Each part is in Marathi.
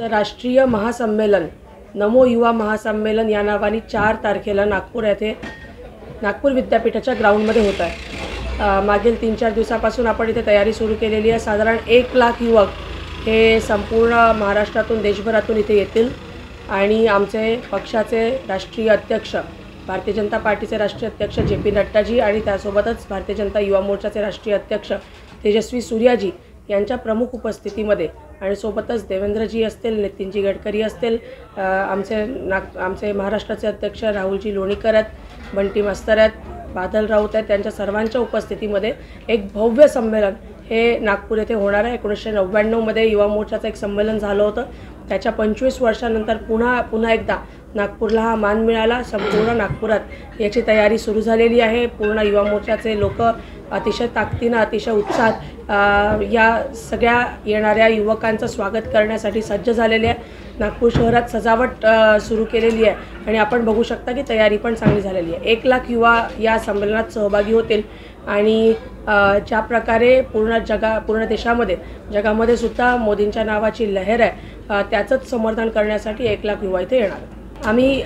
राष्ट्रीय महासंमेलन नमो युवा महासंमेलन या नावाने 4 तारखेला नागपूर येथे नागपूर विद्यापीठाच्या ग्राउंडमध्ये होत आहे। मागील 3-4 दिवसापासून आपण इथे तयारी सुरू केलेली आहे। साधारण 1 लाख युवक हे संपूर्ण महाराष्ट्रातून देशभरातून इथे येतील आणि आमचे पक्षाचे राष्ट्रीय अध्यक्ष भारतीय जनता पार्टीचे राष्ट्रीय अध्यक्ष जे.पी. नड्डाजी आणि त्यासोबतच भारतीय जनता युवा मोर्चाचे राष्ट्रीय अध्यक्ष तेजस्वी सूर्याजी यांच्या प्रमुख उपस्थितीमध्ये आणि सोबतच देवेंद्रजी असतील, नितीनजी गडकरी असतील, आमचे महाराष्ट्राचे अध्यक्ष राहुलजी लोणीकर आहेत, बंटी मास्तर आहेत, बादल राऊत आहेत, त्यांच्या सर्वांच्या उपस्थितीमध्ये एक भव्य संमेलन हे नागपूर येथे होणार आहे। 1999 मध्ये युवा मोर्चाचं एक संमेलन झालं होतं। त्याच्या 25 वर्षानंतर पुन्हा एकदा नागपूरला हा मान मिळाला। संपूर्ण नागपुरात याची तयारी सुरू झालेली आहे। पूर्ण युवा मोर्चाचे लोक अतिशय ताकदीने अतिशय उत्साहात या सगळ्या येणाऱ्या युवकांचं स्वागत करण्यासाठी सज्ज झालेले आहे। नागपूर शहरात सजावट सुरू केलेली आहे आणि आपण बघू शकता की तयारी पण चांगली झालेली आहे। 1 लाख युवा या संमेलनात सहभागी होतील आणि ज्या प्रकारे पूर्ण जगामध्ये सुद्धा मोदींच्या नावाची लहर आहे त्याचंच समर्थन करण्यासाठी 1 लाख युवा इथे येणार। आम्ही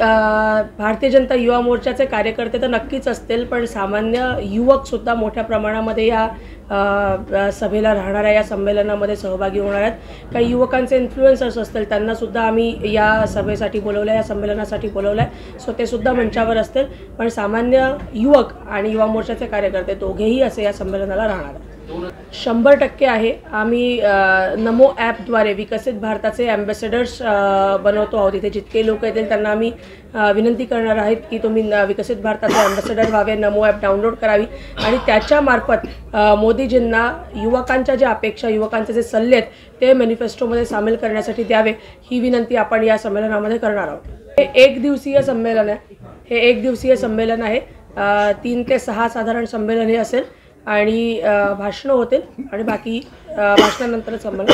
भारतीय जनता युवा मोर्चाचे कार्यकर्ते तर नक्कीच असतील, पण सामान्य युवक सुद्धा मोठ्या प्रमाणामध्ये या सभेला राहणार आहे, या संमेलनामध्ये सहभागी होणार आहेत। काही युवकांचे इन्फ्लुएन्सर्स असतील त्यांना सुद्धा आम्ही या सभेसाठी बोलवलं आहे, या संमेलनासाठी बोलवलं आहे। सो ते सुद्धा मंचावर असतील, पण सामान्य युवक आणि युवा मोर्चाचे कार्यकर्ते दोघेही असे या संमेलनाला राहणार आहेत। 100% आहे। आम्ही नमो ॲपद्वारे विकसित भारताचे ॲम्बॅसेडर्स बनवतो आहोत। इथे जितके लोक येतील त्यांना आम्ही विनंती करणार आहेत की तुम्ही विकसित भारताचे ॲम्बॅसेडर व्हावे, नमो ॲप डाउनलोड करावी आणि त्याच्यामार्फत मोदीजींना युवकांच्या ज्या अपेक्षा, युवकांचे जे सल्ले आहेत ते मॅनिफेस्टोमध्ये सामील करण्यासाठी द्यावे, ही विनंती आपण या संमेलनामध्ये करणार आहोत। हे 1 दिवसीय संमेलन आहे। हे 1 दिवसीय संमेलन आहे। 3 ते 6 साधारण संमेलन हे असेल आणि भाषणं होतील आणि बाकी भाषणानंतर संमेलन